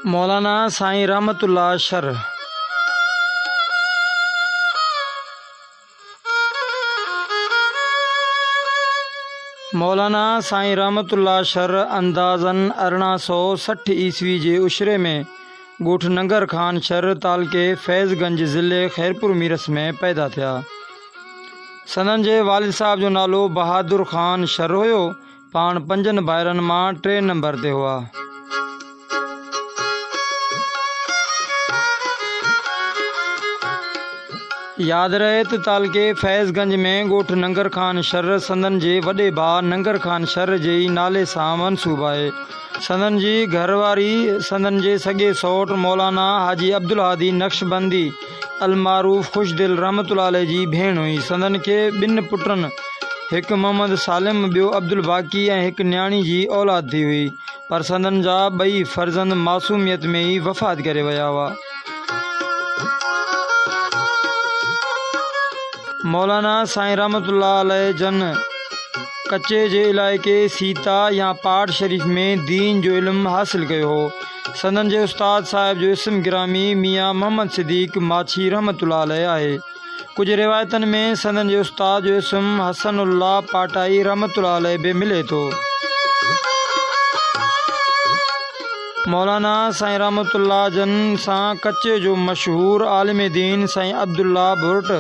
मौलाना साईं रहमतुल्लाह शर। मौलाना साईं रहमतुल्लाह शर अंदाज़न 1860 ईस्वी जे उशरे में ॻोठ नंगर खान शर तालके फैज़गंज ज़िले खैरपुर मीरस में पैदा थिया। संदन जे वालिद साहब जो नालो बहादुर खान शर हुयो। पाण 5 भाइरनि मां 3 नंबर ते हुआ। याद रहे त तालके फैज़गंज में ॻोठ नंगर खान शर संदन जे वॾे भाउ नंगर खान शर जे नाले सां मनसूब आहे। संदन जी घरवारी संदन जे सॻे सौट मौलाना हाजी अब्दुल हादी नक्शबंदी अलमारूफ़ खुशदिल रहमतुल्लाह अलैह जी भेण हुई। संदन खे 2 पुटनि, हिकु मोहम्मद सालिम, ॿियो अब्दुल बाकी ऐं हिकु न्याणी जी औलाद थी हुई, पर संदन जा 2 फर्ज़ंद मासूमियत में ई वफ़ात करे विया हुआ। मौलाना साईं रहमतुल्लाह अलैह जन कच्चे जे इलाइक़े सीता या पाठ शरीफ़ में दीन जो इल्मु हासिल कयो हो। संदन जे उस्ताद साहिब जो इस्म गिरामी मियाँ मोहम्मद सिद्दीक़ माछी रहमतुल्लाह अलैह आहे। कुछ रिवायतन में संदन जे उस्ताद जो इस्म हसनुल्लाह पाटाई रहमतुल्लाह अलैह भी मिले तो। मौलाना साईं रहमतुल्लाह जन सां कच्चे जो मशहूर आलिम दीन साईं अब्दुल्ला भुर्ट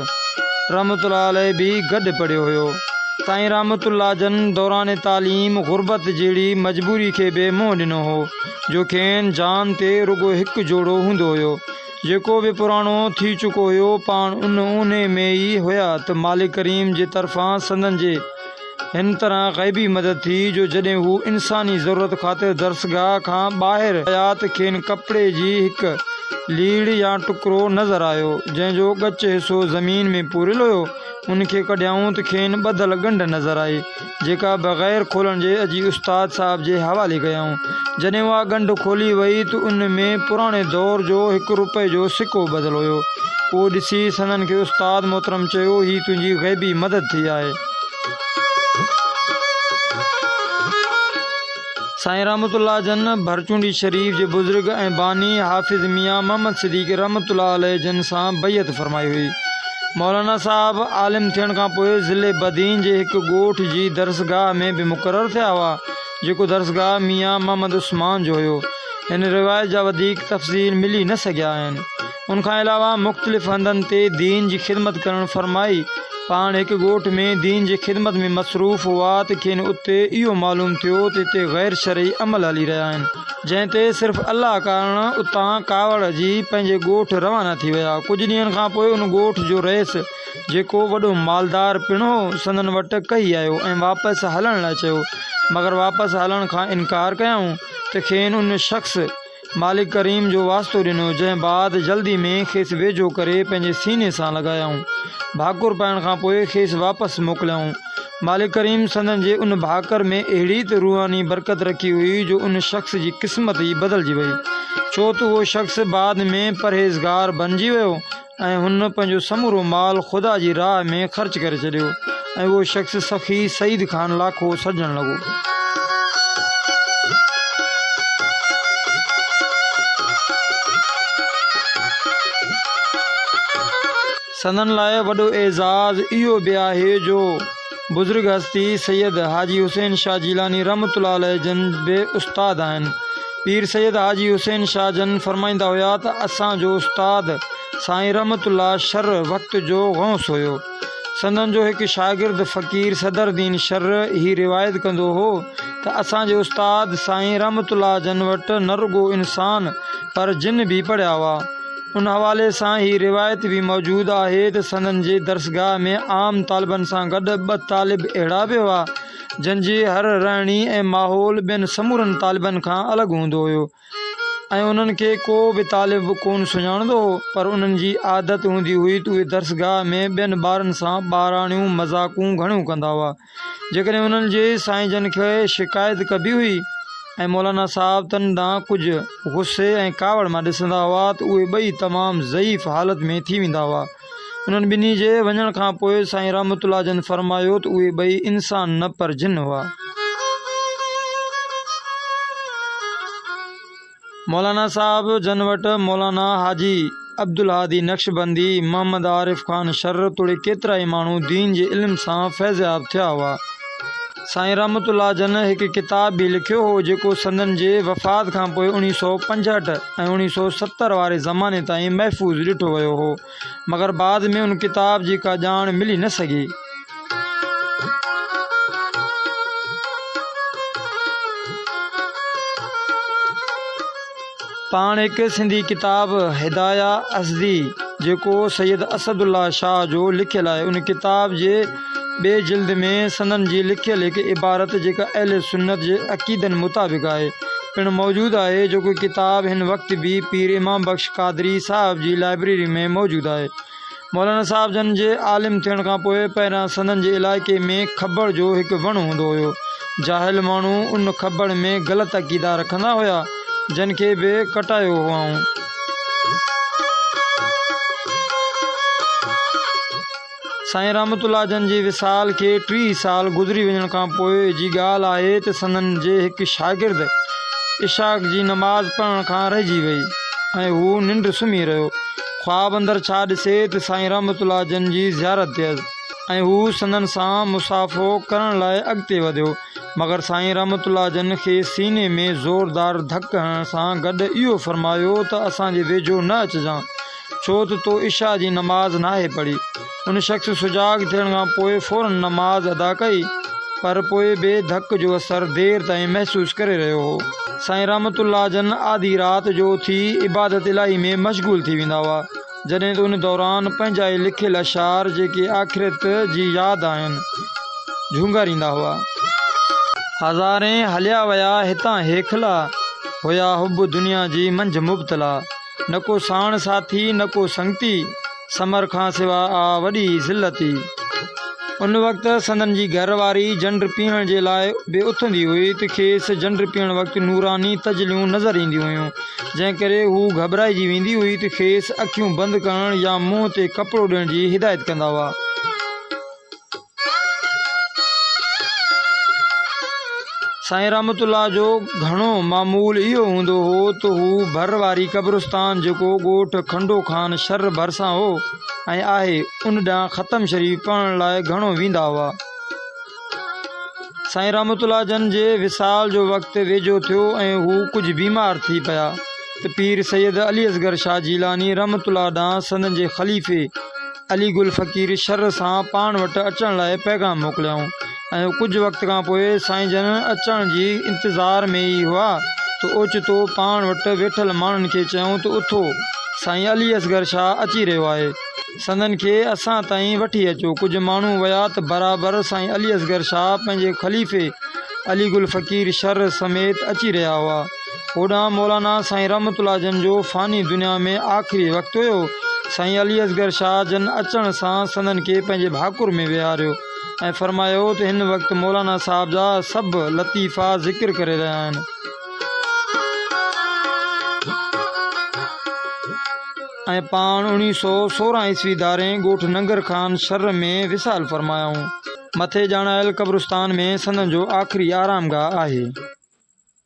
रहमतुल्लाह अलैह भी गॾु पढ़ियो हुयो। साईं रहमतुल्लाह जन दौरान तालीम गुरबत जहिड़ी मजबूरी खे बि मुंहुं ॾिनो हो, जो खेनि जान ते रुगो हिकु जोड़ो हूंदो हुयो, जेको बि पुराणो थी चुको हुयो। पाण उन में ई हुया त मालिक करीम जे तरफ़ां संदन जे हिन तरह ग़ैबी मदद थी, जो जॾहिं हू इंसानी ज़रूरत ख़ातिर दरसगाह खां ॿाहिरि आया त खेनि कपिड़े जी हिकु लीड़ या टुकड़ो नज़र आयो, जंहिंजो ॻच हिसो ज़मीन में पूरियल हुयो। उनखे कढियाऊं त खेनि ॿधल ॻंढ नज़र आई, जेका बग़ैर खोलण जे अजी उस्ताद साहब जे हवाले कयाऊं। जॾहिं उहा ॻंढ खोली वई त उन में पुराणे दौर जो ₹1 जो सिक्को ॿधल हुयो। उहो ॾिसी संदन खे उस्ताद मोहतरम चयो, ही तुंहिंजी ग़ैबी मदद थी आहे। साईं रहमतुल्लाह जन भरचूंडी शरीफ जे बुज़ुर्ग ऐं बानी हाफ़िज़ मियाँ मोहम्मद सिद्दीक़ रहमतुल्लाह अलैह जन सां बैयत फरमाई हुई। मौलाना साहब आलिम थियण खां पोइ ज़िले बदीन जे हिकु ॻोठ जी दरसगाह में बि मुक़ररु थिया हुआ, जेको दरसगाह मियाँ मोहम्मद उस्मान जो हुयो। हिन रिवायत जा वधीक तफ़सील मिली न सघिया आहिनि। उनखां अलावा मुख़्तलिफ़ हंधनि ते दीन जी ख़िदमत करणु फरमाई। पाण हिकु ॻोठ में दीन जी ख़िदमत में मसरूफ़ हुआ त खेनि उते इहो मालूम थियो त हिते गैर शरई अमल हली रहिया आहिनि, जंहिं ते सिर्फ़ु अल्लाह कारण उतां कावड़ जी पंहिंजे ॻोठ रवाना थी विया। कुझु ॾींहंनि खां पोइ उन ॻोठ जो रईस, जेको वॾो मालदार पिणु हो, संदन वटि कही आयो ऐं वापसि हलण लाइ चयो, मगर वापसि हलण खां इनकार कयऊं त खेनि उन शख़्स मालिक करीम जो वास्तो ॾिनो, जंहिं बाद जल्दी में खेसि वेझो करे पंहिंजे सीने सां लॻायऊं। भाकुर पाइण खां पोइ खेसि वापसि मोकिलियऊं। मालिक करीम संदन जे उन भाकर में अहिड़ी त रूहानी बरकत रखी हुई, जो उन शख़्स जी क़िस्मत ई बदिलजी वई, छो त उहो शख़्स बाद में परहेज़गार बणिजी वियो ऐं हुन पंहिंजो समूरो माल ख़ुदा जी राह में ख़र्च करे छॾियो ऐं उहो शख़्स सख़ी सईद खान लाखो सजण लॻो। संदन लाइ वॾो एज़ाज़ इहो बि आहे जो बुज़ुर्ग हस्ती सैयद हाजी हुसैन शाह जीलानी रहमतुल्लाह अलैह जन बि उस्ताद आहिनि। पीर सैयद हाजी हुसैन शाह जन फरमाईंदा हुया त असांजो उस्ताद साईं रहमतुल्लाह शर वक़्त जो गौस हुयो। संदन जो हिकु शागिर्द फ़क़ीर सदरदीन शर ही रिवायत कंदो हो त असांजे उस्ताद साईं रहमतुल्लाह जन वटि न रुगो इंसान पर जिन भी पढ़िया हुआ। उन हवाले सां ही रिवायत भी मौजूद आहे त संदन जे दरसगाह में आम तालिबनि सां गॾु 2 तालिब अहिड़ा बि हुआ, जंहिंजी हर रहणी ऐं माहौल ॿियनि समूरनि तालिबनि खां अलॻि हूंदो हुयो ऐं उन्हनि खे को बि तालिब कोन सुञाणंदो हो, पर उन्हनि जी आदत हूंदी हुई त उहे दरसगाह में ॿियनि ॿारनि सां ॿाराणियूं मज़ाक़ूं घणियूं कंदा हुआ। जेकॾहिं उन्हनि जे साईं जन खे शिकायत कबी हुई ऐं मौलाना साहब तन ॾांहुं कुझु गुस्से ऐं कावड़ मां ॾिसंदा हुआ त उहे 2 तमामु ज़ईफ़ हालत में थी वेंदा हुआ। उन्हनि ॿिन्ही जे वञण खां पोइ साईं रहमतुल्लाह जन फरमायो त उहे 2 इंसान न पर जिन हुआ। मौलाना साहब जन वटि मौलाना हाजी अब्दुल हादी नक्शबंदी मोहम्मद आरिफ ख़ान शर्र तोड़े केतिरा ई माण्हू दीन जे इल्म सां फैज़याब थिया हुआ। साईं रहमतुल्लाह जन हिकु किताब बि लिखियो हो जेको संदन जे वफ़ात खां पोइ 1965 ऐं 1970 वारे ज़माने ताईं महफ़ूज़ ॾिठो वियो हो, मगर बाद में उन किताब जी का ॼाण मिली न सघी। पाण हिकु सिंधी किताब हिदाया असदी जेको सैयद असदुल्ला शाह जो लिखियल आहे, उन किताब जे ॿिए जिल्द में संदन जी लिखियल हिकु इबारत जेका अहले सुन्नत जे अक़ीदनि मुताबिक़ आहे पिणु मौजूदु आहे, जेको किताब हिन वक़्तु बि पीर इमाम बख़्श कादरी साहब जी लाइब्रेरी में मौजूदु आहे। मौलाना साहब जन जे आलिम थियण खां पोइ पहिरियां संदन जे इलाइक़े में खबड़ जो हिकु वण हूंदो हुयो। जाहिल माण्हू उन खबड़ में ग़लति अक़ीदा रखंदा हुया, जन खे बि कटायो हुआऊं। साईं रहमतुल्लाह जन जी विसाल खे 30 साल गुज़री वञण खां पोइ जी ॻाल्हि आहे त संदन जे हिकु शागिर्द इशाक जी नमाज़ पढ़ण खां रहिजी वई ऐं हू निंड सुम्ही रहियो। ख़्वाब अंदरि छा ॾिसे त साईं रहमतुल्लाह जन जी ज़ियारत थियसि ऐं हू संदन सां मुसाफ़ो करण लाइ अॻिते वधियो, मगर साईं रहमतुल्लाह जन खे सीने में ज़ोरदार धक हणण सां गॾु इहो फरमायो त असांजे वेझो न अचिजांइ, छो त तो इशा जी नमाज़ नाहे पढ़ी। उन शख़्स सुजाग थियण खां पोइ फ़ौरन नमाज़ अदा कई, पर पोइ बि धक जो असर देर ताईं महसूस करे रहियो हो। साईं रहमतुल्लाह जन आधी राति जो थी इबादत इलाही में मशगूल थी वेंदा हुआ, जॾहिं त उन दौरान पंहिंजा ई लिखियल अशार जेके आख़िरत जी यादि आहिनि झूंगारींदा हुआ। हज़ारे हलिया विया हितां हेखला, हुया हुब दुनिया जी मंझ मुब्तला, न को साण साथी न को संगती, समर खां सिवा आ वॾी ज़िल्लती। उन वक़्तु संदन जी घरवारी जंड पीअण जे लाइ बि उथंदी हुई त खेसि जंड पीअण वक़्तु नूरानी तजलियूं नज़र ईंदियूं हुयूं, जंहिं करे हू घबराइजी वेंदी हुई त खेसि अखियूं बंदि करण या मुंहं ते कपिड़ो ॾियण जी हिदायत कंदा हुआ। साईं रहमतुल्लाह जो घणो मामूल इहो हूंदो हो त हू भर वारी क़ब्रिस्तान जेको ॻोठ खंडो खान शर भरिसां हो ऐं आहे उन ॾांहुं ख़तम शरीफ़ पढ़ण लाइ घणो वेंदा हुआ। साईं रहमतुल्लाह जन जे विसाल जो वक़्तु वेझो थियो ऐं हू कुझु बीमार थी पिया त पीर सैयद अली असगर शाह जीलानी रहमतुल्लाह ॾांहुं संदन जे ख़लीफ़े अली गुल फ़कीर शर सां पाण वटि अचण लाइ पैगाम मोकिलियाऊं ऐं कुझु वक़्त खां पोइ साईं जन अचण जी इंतज़ार में ई हुआ त ओचितो पाण वटि वेठल माण्हुनि खे चयूं त उथो, साईं अली असगर शाह अची रहियो आहे, संदन खे असां ताईं वठी अचो। कुझु माण्हू विया त बराबरि साईं अली असगर शाह पंहिंजे ख़लीफ़े अली गुल फ़कीर शर समेत अची रहिया हुआ। होॾां मौलाना साईं रहमतुल्लाह जन जो फ़ानी दुनिया में आख़िरी वक़्तु हुयो। साईं अली असगर शाह जन अचण सां संदन खे पंहिंजे भाकुर में विहारियो ऐं फरमायो त हिन वक़्तु मौलाना साहब जा सभु लतीफ़ा ज़िक्र करे रहिया आहिनि ऐं पाण 1916 ईस्वी धारे ॻोठ नंगर खान शर में विसाल फरमायाऊं। मथे ॼाणायल क़ब्रिस्तान में संदन जो आख़िरी आरामगाह आहे।